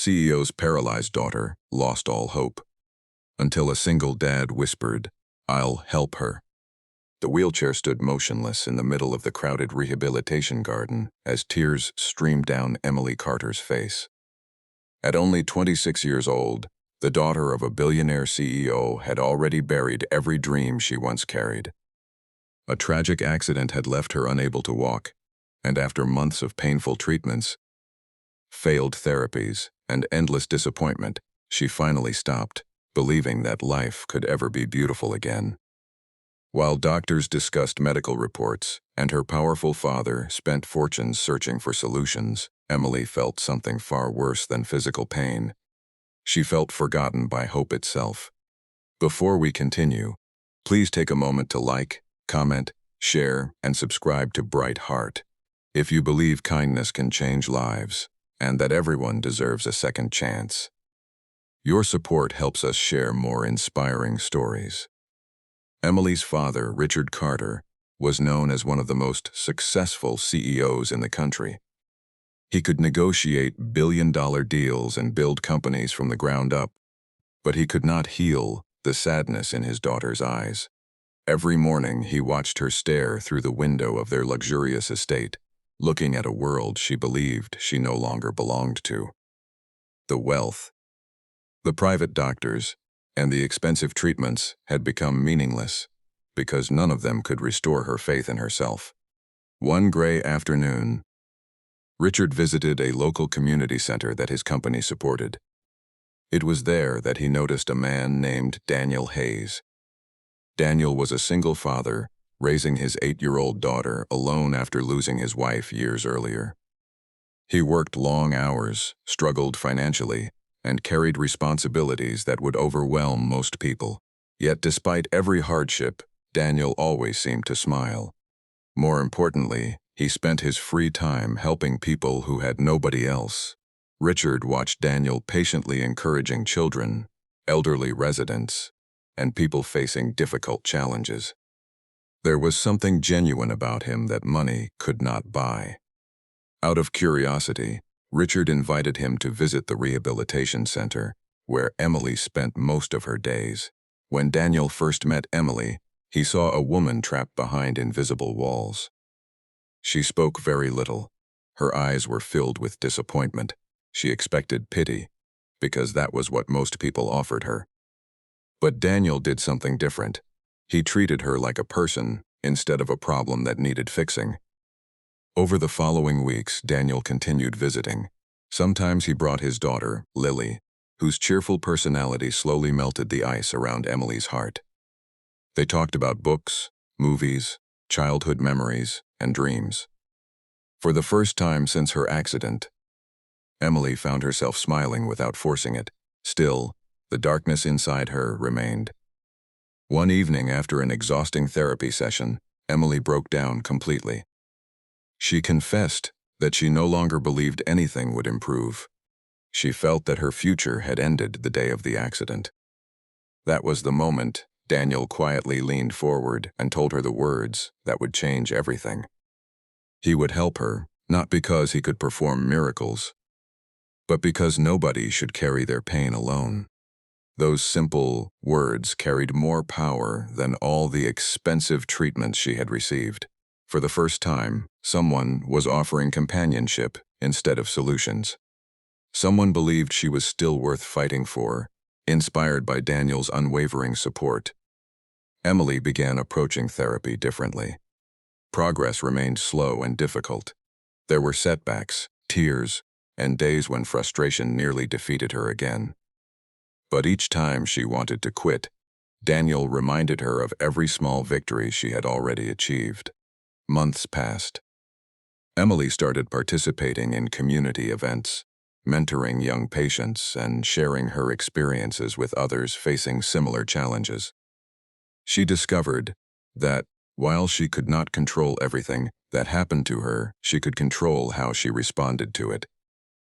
CEO's paralyzed daughter lost all hope, until a single dad whispered, "I'll help her." The wheelchair stood motionless in the middle of the crowded rehabilitation garden as tears streamed down Emily Carter's face. At only 26 years old, the daughter of a billionaire CEO had already buried every dream she once carried. A tragic accident had left her unable to walk, and after months of painful treatments, failed therapies, and endless disappointment, she finally stopped, believing that life could ever be beautiful again. While doctors discussed medical reports and her powerful father spent fortunes searching for solutions, Emily felt something far worse than physical pain. She felt forgotten by hope itself. Before we continue, please take a moment to like, comment, share, and subscribe to Bright Heart. If you believe kindness can change lives, and that everyone deserves a second chance. Your support helps us share more inspiring stories. Emily's father, Richard Carter, was known as one of the most successful CEOs in the country. He could negotiate billion-dollar deals and build companies from the ground up, but he could not heal the sadness in his daughter's eyes. Every morning he watched her stare through the window of their luxurious estate, looking at a world she believed she no longer belonged to. The wealth, the private doctors, and the expensive treatments had become meaningless because none of them could restore her faith in herself. One gray afternoon, Richard visited a local community center that his company supported. It was there that he noticed a man named Daniel Hayes. Daniel was a single father, raising his 8-year-old daughter alone after losing his wife years earlier. He worked long hours, struggled financially, and carried responsibilities that would overwhelm most people. Yet despite every hardship, Daniel always seemed to smile. More importantly, he spent his free time helping people who had nobody else. Richard watched Daniel patiently encouraging children, elderly residents, and people facing difficult challenges. There was something genuine about him that money could not buy. Out of curiosity, Richard invited him to visit the rehabilitation center, where Emily spent most of her days. When Daniel first met Emily, he saw a woman trapped behind invisible walls. She spoke very little. Her eyes were filled with disappointment. She expected pity, because that was what most people offered her. But Daniel did something different. He treated her like a person instead of a problem that needed fixing. Over the following weeks, Daniel continued visiting. Sometimes he brought his daughter, Lily, whose cheerful personality slowly melted the ice around Emily's heart. They talked about books, movies, childhood memories, and dreams. For the first time since her accident, Emily found herself smiling without forcing it. Still, the darkness inside her remained. One evening after an exhausting therapy session, Emily broke down completely. She confessed that she no longer believed anything would improve. She felt that her future had ended the day of the accident. That was the moment Daniel quietly leaned forward and told her the words that would change everything. He would help her, not because he could perform miracles, but because nobody should carry their pain alone. Those simple words carried more power than all the expensive treatments she had received. For the first time, someone was offering companionship instead of solutions. Someone believed she was still worth fighting for, inspired by Daniel's unwavering support. Emily began approaching therapy differently. Progress remained slow and difficult. There were setbacks, tears, and days when frustration nearly defeated her again. But each time she wanted to quit, Daniel reminded her of every small victory she had already achieved. Months passed. Emily started participating in community events, mentoring young patients and sharing her experiences with others facing similar challenges. She discovered that, while she could not control everything that happened to her, she could control how she responded to it.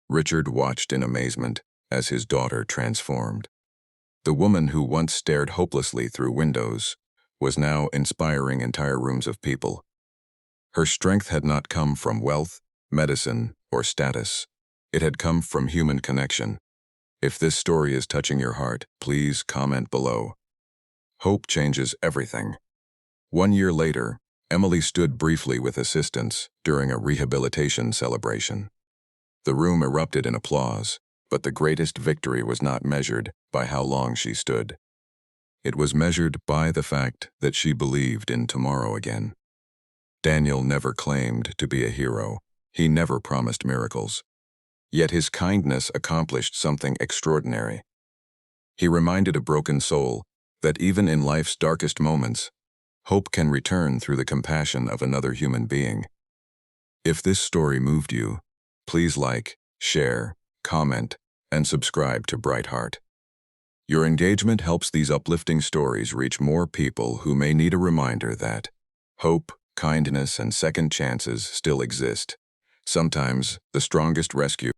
Richard watched in amazement as his daughter transformed. The woman who once stared hopelessly through windows was now inspiring entire rooms of people. Her strength had not come from wealth, medicine, or status. It had come from human connection. If this story is touching your heart, please comment below. Hope changes everything. 1 year later, Emily stood briefly with assistants during a rehabilitation celebration. The room erupted in applause, but the greatest victory was not measured by how long she stood. It was measured by the fact that she believed in tomorrow again. Daniel never claimed to be a hero. He never promised miracles. Yet his kindness accomplished something extraordinary. He reminded a broken soul that even in life's darkest moments, hope can return through the compassion of another human being. If this story moved you, please like, share, comment, and subscribe to Bright Heart. Your engagement helps these uplifting stories reach more people who may need a reminder that hope, kindness, and second chances still exist. Sometimes the strongest rescue